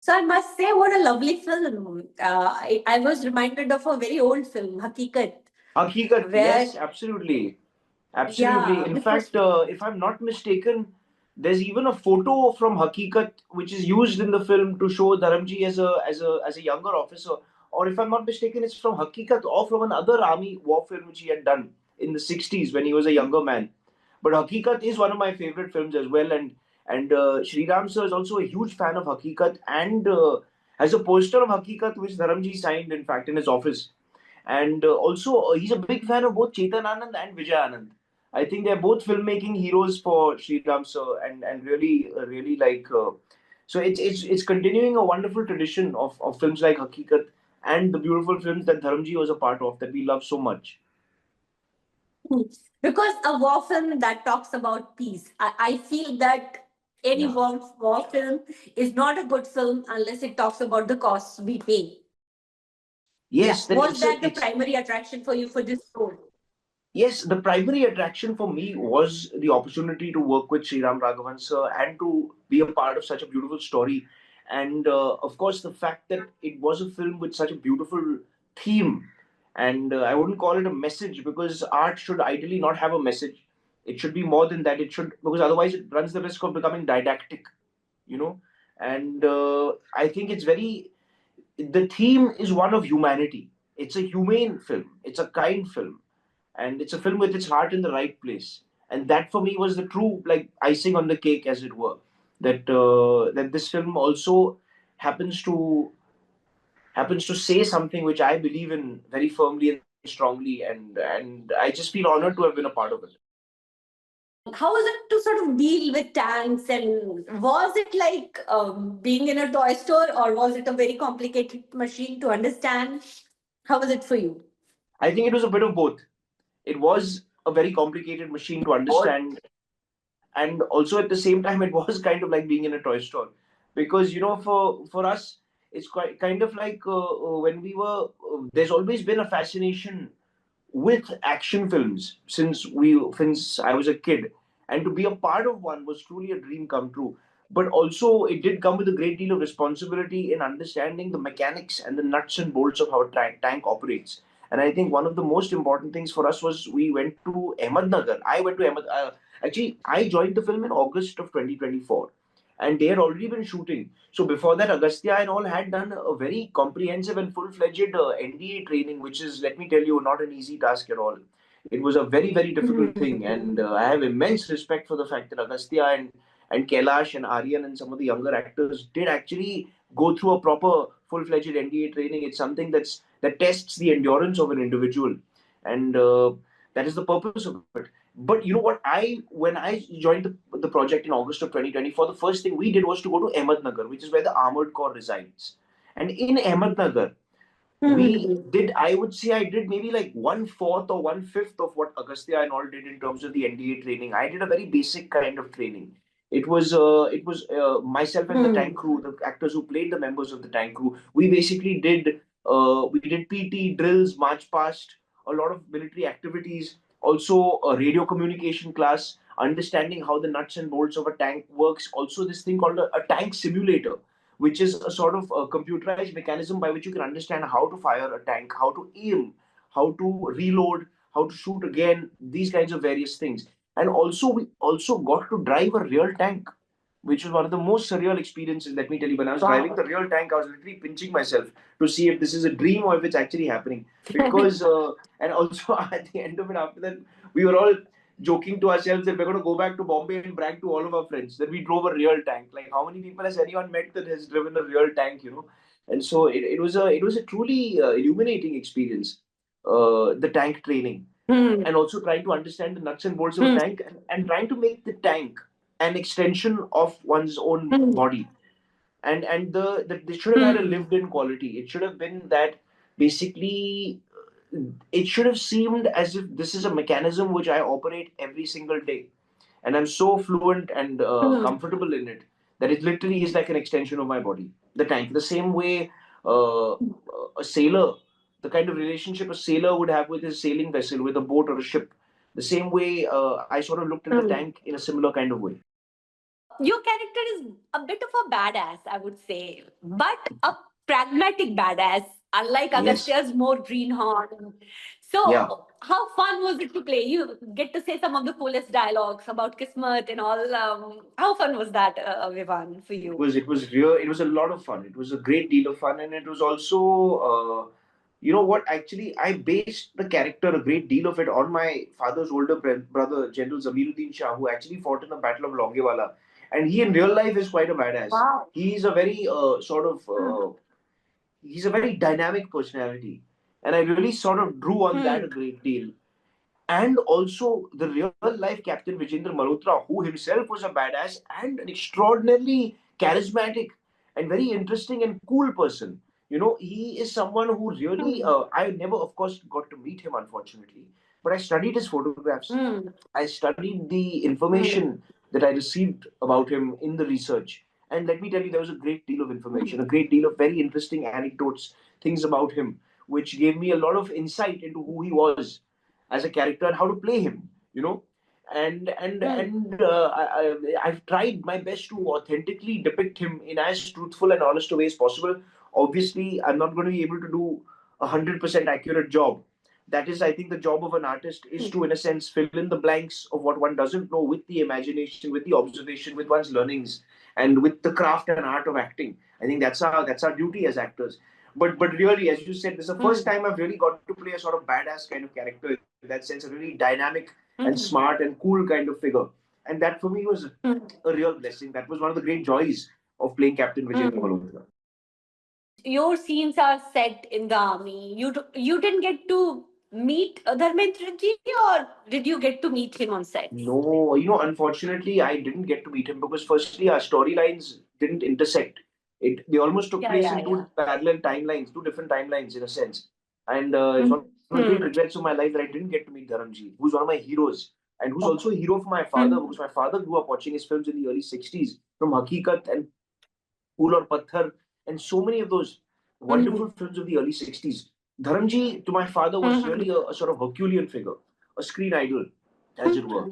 So I must say, what a lovely film. I was reminded of a very old film, Hakikat, Hakikat, where, yes, absolutely. Absolutely. yeah, In which was, fact, if I'm not mistaken, there's even a photo from Hakikat which is used in the film to show Dharamji as a younger officer. Or if I'm not mistaken, it's from Hakikat or from another army war film which he had done in the 60s when he was a younger man. But Hakikat is one of my favorite films as well, and Sriram sir is also a huge fan of Hakikat and has a poster of Hakikat which Dharamji signed, in fact, in his office. And also, he's a big fan of both Chetan Anand and Vijay Anand. I think they're both filmmaking heroes for Sriram sir, and really, really like. So it's continuing a wonderful tradition of films like Hakikat and the beautiful films that Dharamji was a part of that we love so much. because a war film that talks about peace. I feel that any Yeah. war film is not a good film unless it talks about the costs we pay. Yeah. Yes, then Was it's a that the it's primary attraction for you for this role? yes, the primary attraction for me was the opportunity to work with Sriram Raghavan sir and to be a part of such a beautiful story. And of course, the fact that it was a film with such a beautiful theme. And I wouldn't call it a message because art should ideally not have a message. It should be more than that. It should, because otherwise it runs the risk of becoming didactic, you know. And I think the theme is one of humanity. It's a humane film, it's a kind film, and it's a film with its heart in the right place. And that for me was the true like icing on the cake, as it were. That this film also happens to happens to say something which I believe in very firmly and strongly, and I just feel honored to have been a part of it. How was it to sort of deal with tanks? And was it like being in a toy store, or was it a very complicated machine to understand? How was it for you? I think it was a bit of both. It was a very complicated machine to understand, and also at the same time it was kind of like being in a toy store, because for us it's quite kind of like when we were there's always been a fascination with action films since I was a kid, and to be a part of one was truly a dream come true. But also it did come with a great deal of responsibility in understanding the mechanics and the nuts and bolts of how a tank operates. And I think one of the most important things for us was we went to Ahmednagar. I went to Ahmed. Actually, I joined the film in August of 2024, and they had already been shooting. So before that, Agastya and all had done a very comprehensive and full-fledged NDA training, which is, let me tell you, not an easy task at all. It was a very, very difficult thing, and I have immense respect for the fact that Agastya and Kailash and Aryan and some of the younger actors did actually go through a proper full-fledged NDA training. It's something that tests the endurance of an individual, and that is the purpose of it. But you know what? When I joined the project in August of 2024, the first thing we did was to go to Ahmednagar, which is where the Armored Corps resides. And in Ahmednagar, I would say I did maybe like 1/4 or 1/5 of what Agastya and all did in terms of the NDA training. I did a very basic kind of training. It was myself and the tank crew, the actors who played the members of the tank crew. We did PT drills, march past, a lot of military activities, also a radio communication class, understanding how the nuts and bolts of a tank works. Also, this thing called a tank simulator, which is a sort of a computerized mechanism by which you can understand how to fire a tank, how to aim, how to reload, how to shoot again, these kinds of various things. And also, we also got to drive a real tank, which was one of the most surreal experiences. Let me tell you, when I was driving the real tank, I was literally pinching myself to see if this is a dream or if it's actually happening. Because, and also at the end of it, after that, we were all joking to ourselves that we're going to go back to Bombay and brag to all of our friends that we drove a real tank. Like, how many people has anyone met that has driven a real tank? And so it was a truly illuminating experience, the tank training, and also trying to understand the nuts and bolts of a tank, and trying to make the tank an extension of one's own body. And they should have had a lived in quality. It should have been that basically it should have seemed as if this is a mechanism which I operate every single day, and I'm so fluent and comfortable in it that it literally is like an extension of my body. The tank, the same way a sailor, the kind of relationship a sailor would have with his sailing vessel, with a boat or a ship, the same way I sort of looked at the tank in a similar kind of way. Your character is a bit of a badass, I would say, but a pragmatic badass, unlike Yes. Agastya's more greenhorn. Yeah. So, how fun was it to play? You get to say some of the coolest dialogues about Kismet and all. How fun was that, Vivan, for It you? was it was a lot of fun. It was a great deal of fun, and it was also you know what? Actually, I based the character a great deal of it on my father's older brother, General Zameeruddin Shah, who actually fought in the Battle of Longewala, and he in real life is quite a badass. Wow. He's a very he's a very dynamic personality, and I really sort of drew on that a Hmm. great deal. And also the real life Captain Vijendra Malhotra, who himself was a badass and an extraordinarily charismatic and very interesting and cool person. You know, he is someone who really, Hmm. I never, of course, got to meet him, unfortunately, but I studied his photographs. Hmm. I studied the Hmm. information that I received about him in the research. And let me tell you, there was a great deal of information, a great deal of very interesting anecdotes, things about him, which gave me a lot of insight into who he was as a character and how to play him, you know. Hmm. I've tried my best to authentically depict him in as truthful and honest a way as possible. Obviously, I'm not going to be able to do 100% accurate job. That is, I think, the job of an artist is to, in a sense, fill in the blanks of what one doesn't know with the imagination, with the observation, with one's learnings, and with the craft and art of acting. I think that's our duty as actors. But really, as you said, this is the first Hmm. time I've really got to play a sort of badass kind of character in that sense, a really dynamic and Hmm. smart and cool kind of figure. And that for me was Hmm. a real blessing. That was one of the great joys of playing Captain Vijendra Hmm. Malhotra. Your scenes are set in the army. You didn't get to meet Dharmendra ji, or did you get to meet him on sets? No, unfortunately, I didn't get to meet him because firstly, our storylines didn't intersect. They almost took Yeah, place yeah, in yeah. two parallel timelines, two different timelines in a sense. And it's one Hmm. of the great regrets of my life that I didn't get to meet Dharamji, who's one of my heroes and who's also a hero for my father Hmm. because my father grew up watching his films in the early 60s from Hakikat and Phool Aur Patthar and so many of those Hmm. wonderful films of the early 60s. Dharamji, to my father, was Hmm. really a sort of Herculean figure, a screen idol, as it were.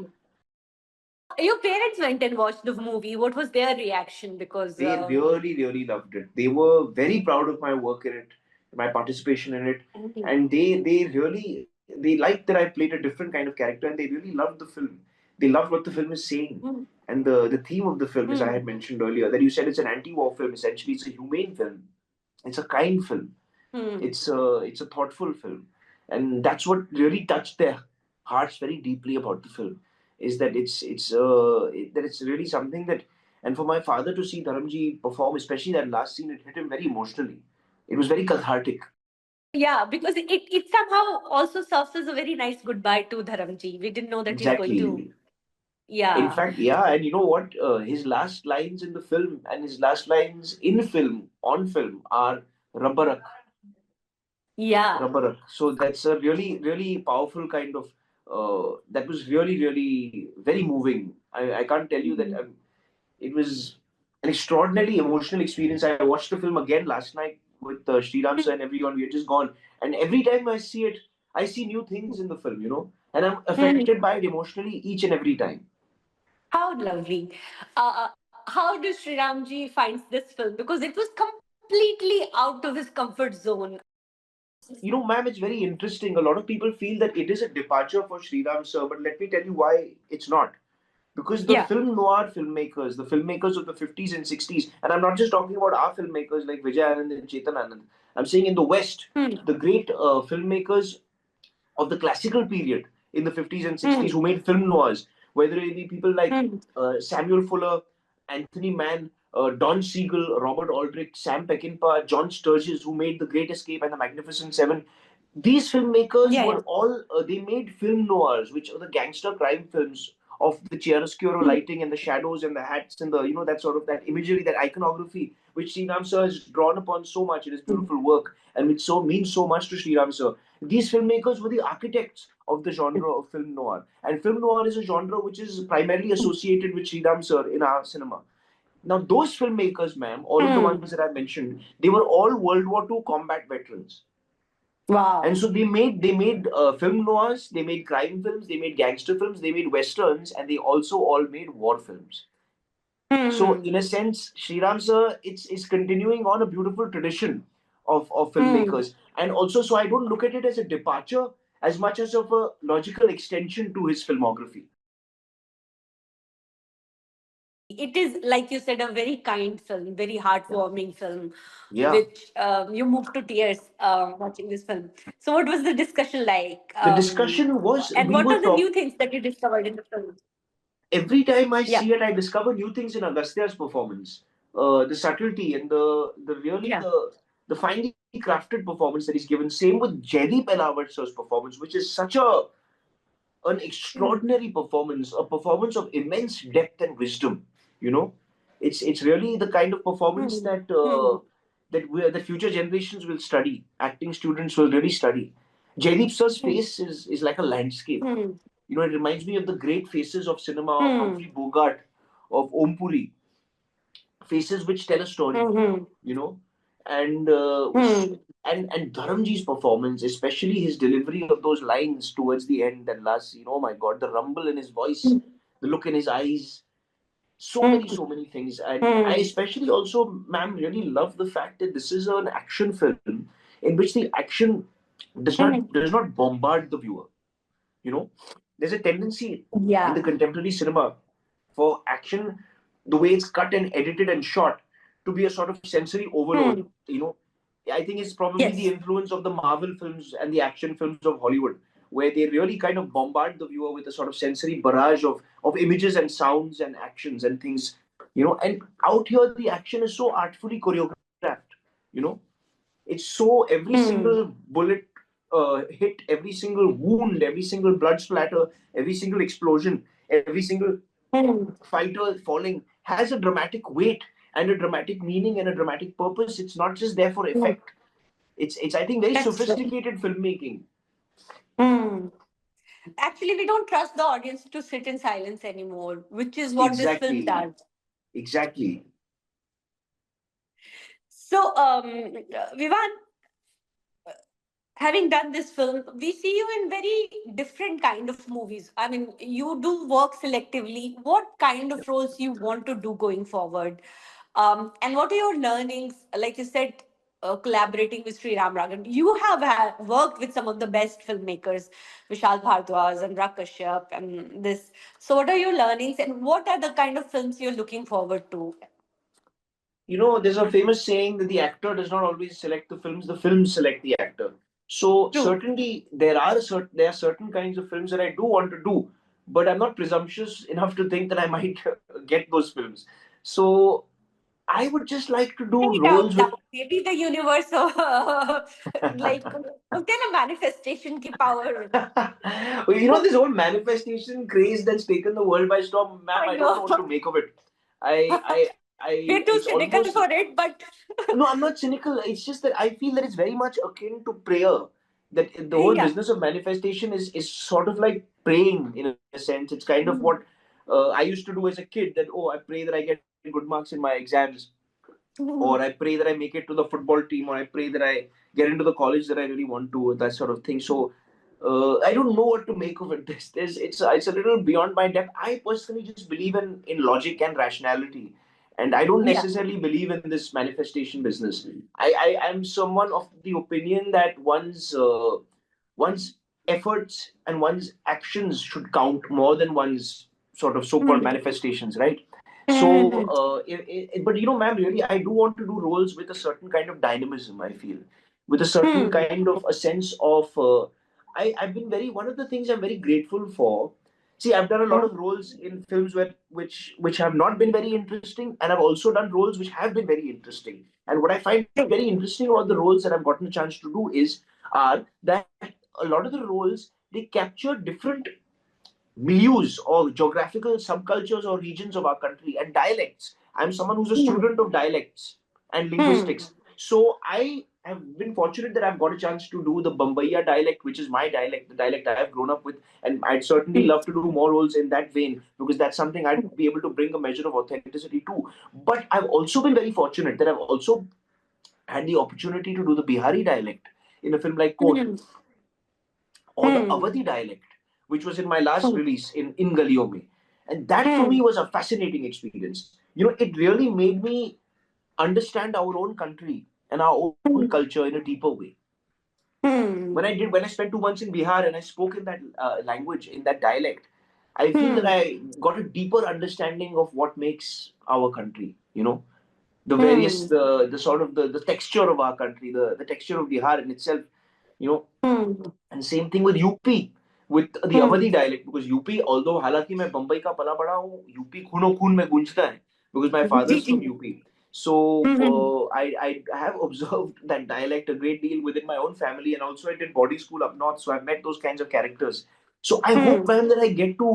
Your parents went and watched the movie. What was their reaction? Because They really, really loved it. They were very proud of my work in it, my participation in it, and they liked that I played a different kind of character, and they really loved the film. They loved what the film is saying, Hmm. and the theme of the film, as I Hmm. had mentioned earlier, that you said it's an anti-war film. Essentially, it's a humane film. It's a kind film. Hmm. It's a thoughtful film, and that's what really touched their hearts very deeply about the film. Is that that it's really something that, and for my father to see Dharamji perform, especially that last scene, it hit him very emotionally. It was very cathartic. Yeah, because it somehow also serves as a very nice goodbye to Dharamji. We didn't know that he's going to. Exactly. In Yeah. fact, yeah, and you know what? His last lines in the film and his last lines in film on film are "Rabbarak, Yeah. Rabbarak." So that's a really, really powerful kind of. That was really, really very moving. I can't tell you that it was an extraordinarily emotional experience. I watched the film again last night with Sriram sir and everyone. We had just gone, and every time I see it, I see new things in the film, and I'm Hmm. affected by it emotionally each and every time. How lovely. How does Sriramji finds this film? Because it was completely out of his comfort zone. Ma'am, it's very interesting. A lot of people feel that it is a departure for Sriram sir, but let me tell you why it's not. Because the Yeah. film noir filmmakers, the filmmakers of the 50s and 60s, and I'm not just talking about our filmmakers like Vijay Anand and Chetan Anand, I'm saying in the West, Hmm. the great filmmakers of the classical period in the 50s and 60s Hmm. who made film noirs, whether it be people like Hmm. Samuel Fuller, Anthony Mann, Don Siegel, Robert Aldrich, Sam Peckinpah, John Sturges, who made The Great Escape and The Magnificent Seven. These filmmakers Yeah, were yeah. all, they made film noirs, which are the gangster crime films of the chiaroscuro Hmm. lighting and the shadows and the hats and that sort of that imagery, that iconography, which Sriram Sir has drawn upon so much in his beautiful work and which so means so much to Sriram Sir. These filmmakers were the architects of the genre of film noir. And film noir is a genre which is primarily associated with Sriram Sir in our cinema. Now, those filmmakers, ma'am, all of the Hmm. ones that I mentioned, they were all World War II combat veterans. And Wow. so they made film noirs, they made crime films, they made gangster films, they made westerns, and they also all made war films. So in Hmm. a sense, Sriram sir, it's continuing on a beautiful tradition of Hmm. filmmakers. And also, so I don't look at it as a departure as much as of a logical extension to his filmography. It is, like you said, a very kind film, very heartwarming film, Yeah. which you moved to tears watching this film. So, what was the discussion like? The discussion was, And we what were are the talking, new things that you discovered in the film? every time I Yeah. see it, I discover new things in Agastya's performance. The subtlety and the really Yeah. the finely crafted performance that he's given. Same with Jaideep Elavat's performance, which is such an Hmm. extraordinary performance, a performance of immense depth and wisdom. You know, it's really the kind of performance Hmm. Hmm. that future generations will study. Acting students will really study. Jaideep sir's Hmm. face is like a landscape. Hmm. You know, it reminds me of the great faces of cinema, of Hmm. Humphrey Bogart, of Om Puri, faces which tell a story. Hmm. You know, and Hmm. and Dharamji's performance, especially his delivery of those lines towards the end and last scene. Oh my God, the rumble in his voice, the look in his eyes, Hmm. so many things. And I Hmm. especially also, ma'am, really love the fact that this is an action film in which the action Hmm. does not bombard the viewer. You know, there's a tendency in Yeah. the contemporary cinema for action, the way it's cut and edited and shot, to be a sort of sensory overload. Hmm. You know, I think it's probably the Yes. influence of the Marvel films and the action films of Hollywood, where they really kind of bombard the viewer with a sort of sensory barrage of images and sounds and actions and things. You know, and out here the action is so artfully choreographed. You know, it's so every Hmm. single bullet hit, every single wound, every single blood splatter, every single explosion, every single Hmm. fighter falling has a dramatic weight and a dramatic meaning and a dramatic purpose. It's not just there for Hmm. effect. It's I think very That's right. sophisticated filmmaking. Hmm. Actually, we don't trust the audience to sit in silence anymore, which is what this film Exactly. does. Exactly. So, Vivan, having done this film, we see you in very different kind of movies. I mean, you do work selectively. What kind of roles you want to do going forward? And what are your learnings? Like you said, collaborating with Sriram Raghavan, you have worked with some of the best filmmakers, Vishal Bhardwaj and Kashyap, and this. So, what are your learnings, and what are the kind of films you're looking forward to? You know, there's a famous saying that the actor does not always select the films select the actor. So True. certainly there are certain kinds of films that I do want to do, but I'm not presumptuous enough to think that I might get those films. So I would just like to do I roles doubt with that. Maybe the universe, like, उसके ना manifestation की power. well, you know, this whole manifestation craze that's taken the world by storm, ma'am, I I don't know. know what to make of it. We're It's too cynical almost for it, but no, I'm not cynical. It's just that I feel that it's very much akin to prayer. That the whole yeah. business of manifestation is sort of like praying in a sense. It's kind of what Mm. I used to do as a kid. That, oh, I pray that I get good marks in my exams, or I pray that I make it to the football team, or I pray that I get into the college that I really want to, that sort of thing. So I don't know what to make of it. It's a little beyond my depth. I personally just believe in logic and rationality, and I don't Yeah. necessarily believe in this manifestation business. I am someone of the opinion that one's efforts and one's actions should count more than one's sort of so-called Mm. manifestations, right? So, Mm. but you know, ma'am, really, I do want to do roles with a certain kind of dynamism. I feel with a certain Mm. kind of a sense of. I've been very one of the things I'm very grateful for. See, I've done a lot of roles in films which have not been very interesting, and I've also done roles which have been very interesting. And what I find very interesting about the roles that I've gotten a chance to do are that a lot of the roles they capture different milieus or geographical subcultures or regions of our country and dialects. I'm someone who's a Mm. student of dialects and Mm. linguistics. So I have been fortunate that I've got a chance to do the Bombaya dialect, which is my dialect, the dialect I have grown up with. And I'd certainly Mm. love to do more roles in that vein because that's something I'd be able to bring a measure of authenticity to. But I've also been very fortunate that I've also had the opportunity to do the Bihari dialect in a film like Court Mm. or the Mm. Awadhi dialect, which was in my last release in Galiyon Mein. And that for me Mm. was a fascinating experience. it really made me understand our own country and our own culture in a deeper way. Hmm. When I spent 2 months in Bihar and I spoke in that language, in that dialect, I feel that Hmm. I got a deeper understanding of what makes our country. The various Hmm. the sort of the texture of our country, the texture of Bihar in itself. You know, Hmm. and same thing with UP, with the Hmm. Awadhi dialect, because UP, although हालांकि मैं बम्बई का पला बड़ा हूँ, UP खूनो खून में गूंजता है, because my ji father's ji. from UP. So Hmm. I have observed that dialect a great deal within my own family, and also I did boarding school up north, so I've met those kinds of characters. So I hope, Hmm. man, that I get to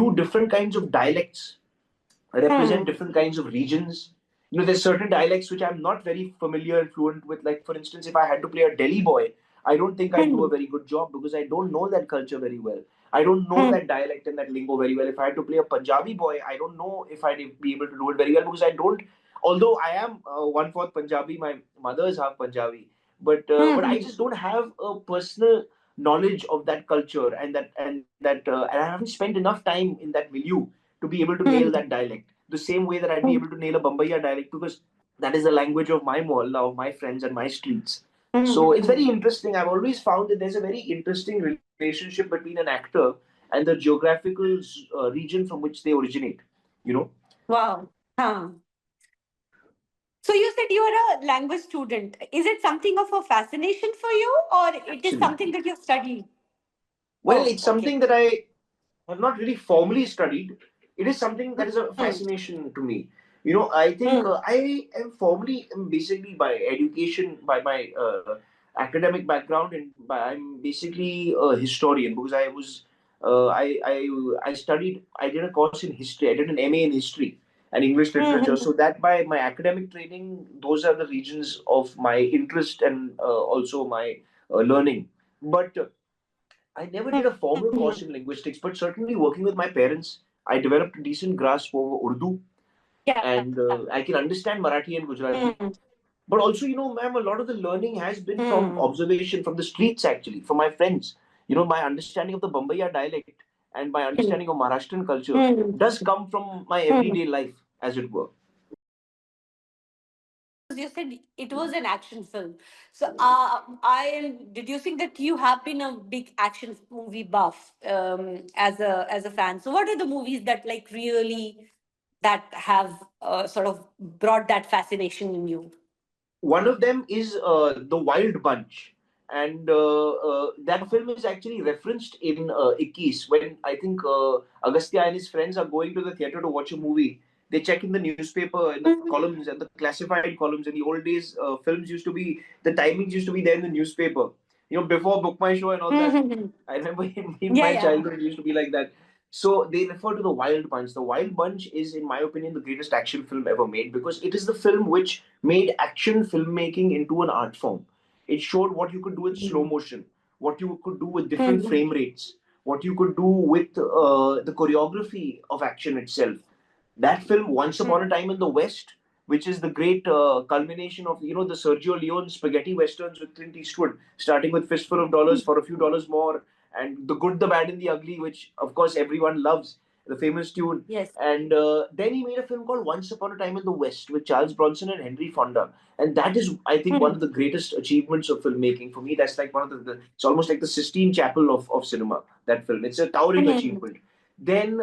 do different kinds of dialects, represent Hmm. different kinds of regions. There's certain dialects which I'm not very familiar and fluent with. Like, for instance, if I had to play a Delhi boy, I don't think I'd do a Hmm. very good job because I don't know that culture very well. I don't know Hmm. that dialect and that lingo very well. If I had to play a Punjabi boy, I don't know if I'd be able to do it very well because I don't. Although I am one fourth Punjabi, my mother is half Punjabi, but I Hmm. just don't have a personal knowledge of that culture and I haven't spent enough time in that milieu to be able to nail Hmm. that dialect the same way that I'd be Hmm. able to nail a Bombaya dialect because that is the language of my mohalla, of my friends and my streets. So it's very Hmm. interesting. I've always found that there's a very interesting relationship between an actor and the geographical region from which they originate. You know, Wow. Huh. So you said you are a language student. Is it something of a fascination for you, or it is something absolutely. that you've studied? Well, Oh, it's okay. something that I have not really formally studied. It is something that is a Hmm. fascination to me. I think Hmm. I am formally, basically by education, by my academic background, and I'm basically a historian because I was, I studied, I did a course in history. I did an MA in history and English literature. Hmm. So that by my academic training, those are the regions of my interest and also my learning. But I never did a formal Hmm. course in linguistics, but certainly working with my parents, I developed a decent grasp over Urdu, Yeah. and I can understand Marathi and Gujarati. Hmm. But also, ma'am, a lot of the learning has been from Hmm. observation, from the streets actually, from my friends. My understanding of the Bombaya dialect and my Hmm. understanding of Maharashtrian culture Hmm. does come from my Hmm. everyday life, as it were. You said it was an action film. So I am deducing that you have been a big action movie buff as a fan. So what are the movies that like really that have sort of brought that fascination in you? One of them is The Wild Bunch. And that film is actually referenced in Ikkis when I think Agastya and his friends are going to the theater to watch a movie. They check in the newspaper, in the Mhm. columns, and the classified columns. In the old days, films used to be, the timings used to be there in the newspaper. Before Book My Show and all that. Mhm. I remember in Yeah, my yeah. childhood, it used to be like that. So they refer to The Wild Bunch. The Wild Bunch is, in my opinion, the greatest action film ever made because it is the film which made action filmmaking into an art form. It showed what you could do with slow Mhm. motion, what you could do with different Mhm. frame rates, what you could do with the choreography of action itself. That film, Once Upon a Mhm. Time in the West, which is the great culmination of the Sergio Leone spaghetti westerns with Clint Eastwood, starting with Fistful of Dollars, For a Few Dollars More, and The Good, the Bad, and the Ugly, which of course everyone loves, the famous tune. Yes. And then he made a film called Once Upon a Time in the West with Charles Bronson and Henry Fonda, and that is, I think, one Mhm. of the greatest achievements of filmmaking. For me, that's like one of it's almost like the Sistine Chapel of cinema. That film, it's a towering Mhm. achievement. Then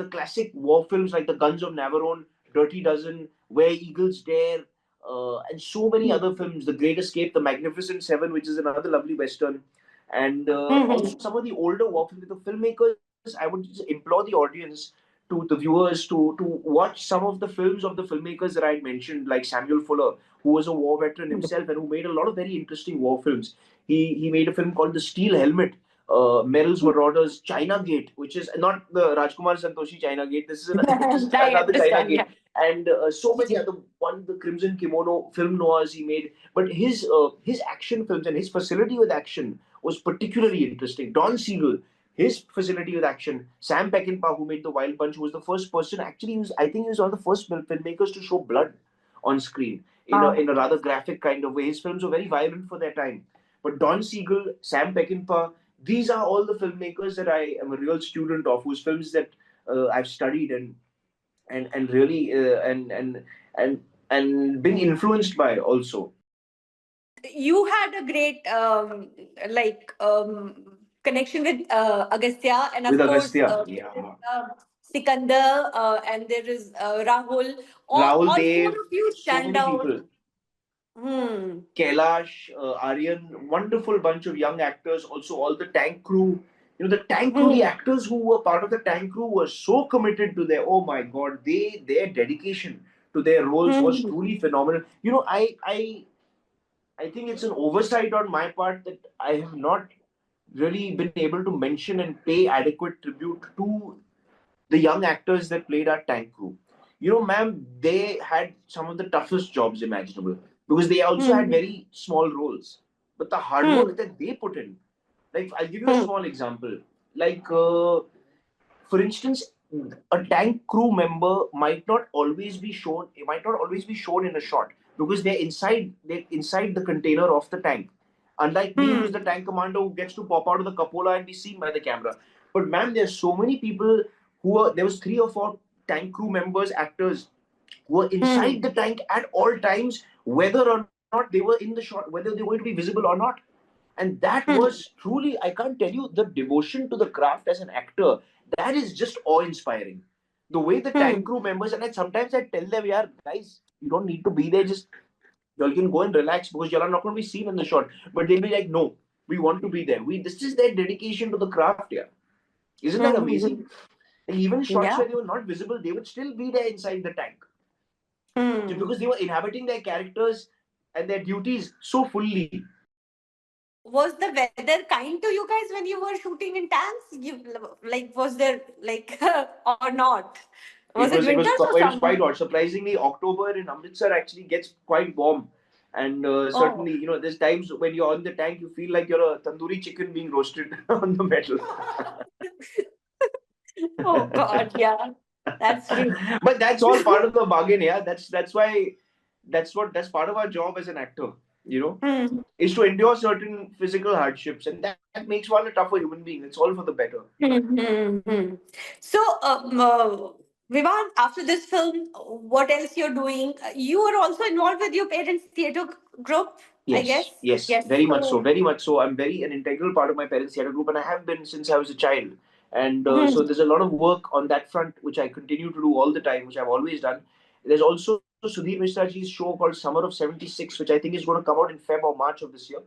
the classic war films like The Guns of Navarone, Dirty Dozen, Where Eagles Dare, and so many other films. The Great Escape, The Magnificent Seven, which is another lovely western, and also Mhm. some of the older war films. The filmmakers, I would just implore the audience, to the viewers, to watch some of the films of the filmmakers that I had mentioned, like Samuel Fuller, who was a war veteran himself and who made a lot of very interesting war films. He made a film called The Steel Helmet, Merrill's Marauders, China Gate, which is not the Rajkumar Santoshi China Gate. This is this is I another China understand. Gate, Yeah. and so many other one, the Crimson Kimono film noirs he made. But his action films and his facility with action was particularly interesting. Don Siegel, his facility with action. Sam Peckinpah, who made The Wild Bunch, was the first person. Actually, I think he was one of the first filmmakers to show blood on screen Wow. in a rather graphic kind of way. His films were very violent for their time. But Don Siegel, Sam Peckinpah, these are all the filmmakers that I am a real student of, whose films that I've studied. And and really and been influenced by also. You had a great connection with Agastya, and With of course Agastya, there is yeah. Sikandar, and there is Rahul. Rahul All four Dev, of you so stand many out. people. Hmm. Kailash, Aryan, wonderful bunch of young actors. Also, all the tank crew. The tank crew, the Hmm. actors who were part of the tank crew were so committed to their. Oh my God, their dedication to their roles was Hmm. truly phenomenal. I think it's an oversight on my part that I have not really been able to mention and pay adequate tribute to the young actors that played our tank crew. Ma'am, they had some of the toughest jobs imaginable because they also had Hmm. very small roles. But the hard Hmm. work that they put in, like, I'll give you a Hmm. small example. Like, for instance, a tank crew member might not always be shown. It might not always be shown in a shot because they're inside the container of the tank. Unlike me, who's the Hmm. tank commander who gets to pop out of the cupola and be seen by the camera. But ma'am, there's so many people who are. There was 3 or 4 tank crew members, actors, who were inside Hmm. the tank at all times, whether or not they were in the shot, whether they were going to be visible or not. And that was Hmm. truly, I can't tell you, the devotion to the craft as an actor, that is just awe inspiring. The way the tank Hmm. crew members, and sometimes I tell them, yeah, guys, you don't need to be there, just y'all can go and relax because y'all are not going to be seen in the shot. But they'll be like, no, we want to be there. This is their dedication to the craft. Yeah, isn't that amazing? Hmm. Like, even shots Yeah. where they were not visible, they would still be there inside the tank, just Hmm. because they were inhabiting their characters and their duties so fully. Was the weather kind to you guys when you were shooting in tanks? Was there like or not? Was It it was it was winters or it was summer? quite hot. Surprisingly, October in Amritsar actually gets quite warm, and certainly, Oh, there's times when you're on the tank, you feel like you're a tandoori chicken being roasted on the metal. oh God, yeah, that's true. But that's all part of the bargain. Yeah, that's why that's part of our job as an actor. You know, Hmm. is to endure certain physical hardships, and that makes one a tougher human being. It's all for the better. Hmm, hmm, hmm. So, Vivan, after this film, what else you're doing? You are also involved with your parents' theatre group, I Yes, guess. yes, Yes. very much so, So, very much so. I'm very an integral part of my parents' theatre group, and I have been since I was a child. And so hmm. there's a lot of work on that front, which I continue to do all the time, which I've always done. There's also Sudhir Mishraji's show called Summer of '76, which I think is going to come out in Feb or March of this year.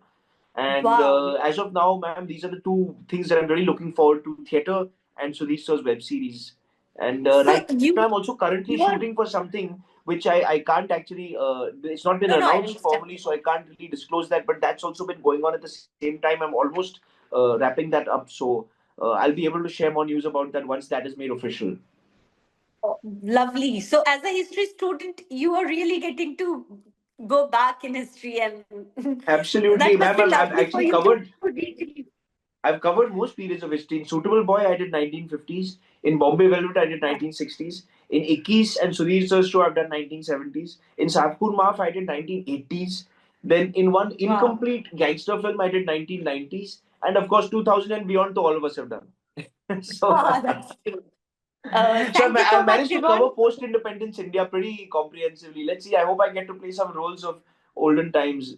And Wow. as of now, ma'am, these are the two things that I'm really looking forward to: theatre and Sudhir Sir's web series. And So right now, I'm also currently you are shooting for something which I can't actually, it's not been no, no, I announced understand. formally, so I can't really disclose that. But that's also been going on at the same time. I'm almost wrapping that up. So I'll be able to share more news about that once that is made official. Oh, lovely. So, as a history student, you are really getting to go back in history, and Absolutely, that must ma'am. be I've lovely for actually you to covered read. I've covered most periods of history. In Suitable Boy, I did 1950s. In Bombay Velvet, I did 1960s. In Ikkis and Sudhir Sir's show, I've done 1970s. In Satpur Maaf, I did 1980s. Then in one Wow. incomplete gangster film, I did 1990s. And of course, 2000 and beyond, to all of us have done. so, Ah, that's true. so Thank you so I've much, managed to Vivaan. cover post-independence India pretty comprehensively. Let's see. I hope I get to play some roles of olden times.